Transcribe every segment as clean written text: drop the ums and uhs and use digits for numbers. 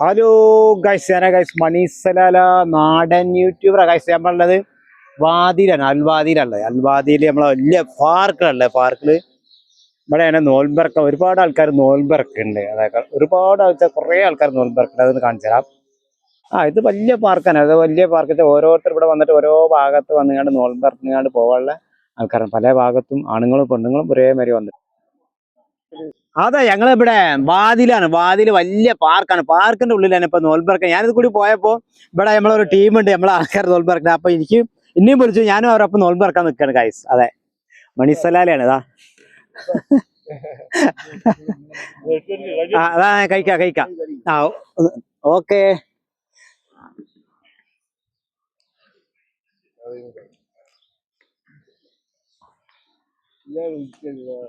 Hello guys, ഞാനാ guys മണീസലാല നാടൻ യൂട്യൂബറാ guys. നമ്മളുള്ളത് വാതിയിലാണ്, അൽവാതിയിലുള്ളത്. അൽവാതിയിൽ നമ്മളെ വലിയ പാർക്കുള്ളത്. പാർക്കിൽ ഇവിടെയാണ് നോൽമ്പിറക്കം. ഒരുപാട് ആൾക്കാർ നോൽമ്പിറക്കുന്നുണ്ട്. അതൊക്കെ ഒരുപാട് ആൾക്കാർ, കുറേ ആൾക്കാർ നോൽമ്പിറക്കുന്നുണ്ട്. അതൊന്ന് കാണിച്ചു തരാം. ഇത് വലിയ പാർക്കാണ്. അത് വലിയ പാർക്കിൽ ഓരോരുത്തർ ഇവിടെ വന്നിട്ട് ഓരോ ഭാഗത്ത് വന്നുകൊണ്ട് നോൽമ്പിറങ്ങാണ്ട് പോകാനുള്ള ആൾക്കാരാണ്. പല ഭാഗത്തും ആണുങ്ങളും പെണ്ണുങ്ങളും ഒരേമാതിരി വന്നിട്ട്. അതെ, ഞങ്ങളിവിടെ വാതിലാണ്. വാതില് വലിയ പാർക്കാണ്. പാർക്കിന്റെ ഉള്ളിലാണ് ഇപ്പൊ നോൽബർക്ക. ഞാനിത് കൂടി പോയപ്പോ ഇവിടെ നമ്മളൊരു ടീമുണ്ട്, നമ്മളെ ആൾക്കാർ നോൽബർക്ക. അപ്പൊ എനിക്ക് ഇനിയും വിളിച്ചു, ഞാനും അവരൊപ്പം നോൽബർക്കാൻ നിൽക്കാണ് ഗൈസ്. അതെ, മണിസലാലയാണ്. ഇതാ അതാ കഴിക്കാം. ആ, ഓക്കെ.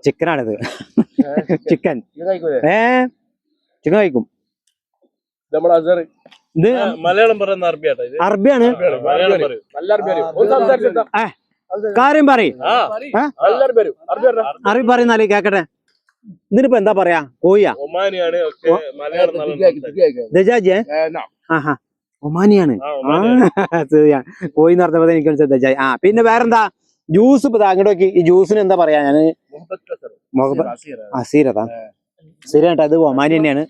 ചിക്കനാണിത്. ചിക്കൻ ചിക്കൻ കഴിക്കും. ഇത് മലയാളം പറയുന്ന അറബിയാണ്. കാര്യം പറയും, അറബി പറയുന്നാലേ കേക്കട്ടെ. ഇതിനിപ്പോ എന്താ പറയാ? കോഴിയാ? ദജാജ്? ആഹാ, ഒമാനിയാണ്. കോഴി എന്ന് പറഞ്ഞപ്പോ എനിക്ക് ദജാജ്. പിന്നെ വേറെന്താ? ജ്യൂസ് ഇപ്പൊ അങ്ങോട്ട് നോക്കി. ഈ ജ്യൂസിന് എന്താ പറയാ? ഞാന് അസീരതാ ശരിയാട്ടോ. അത് ഒമാനി തന്നെയാണ്.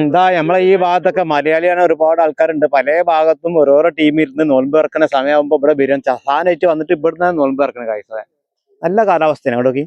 എന്താ നമ്മളെ ഈ ഭാഗത്തൊക്കെ മലയാളിയാണ്, ഒരുപാട് ആൾക്കാരുണ്ട്. പല ഭാഗത്തും ഓരോരോ ടീമിൽ ഇരുന്ന് നോൽമ്പ് ഇറക്കുന്ന സമയമാകുമ്പോ ഇവിടെ ബിരിയാണി സാധനമായിട്ട് വന്നിട്ട് ഇവിടുന്ന് നോൽമ്പ് ഇറക്കണ കഴിച്ചത്. നല്ല കാലാവസ്ഥയാണ് ഇവിടേക്ക്.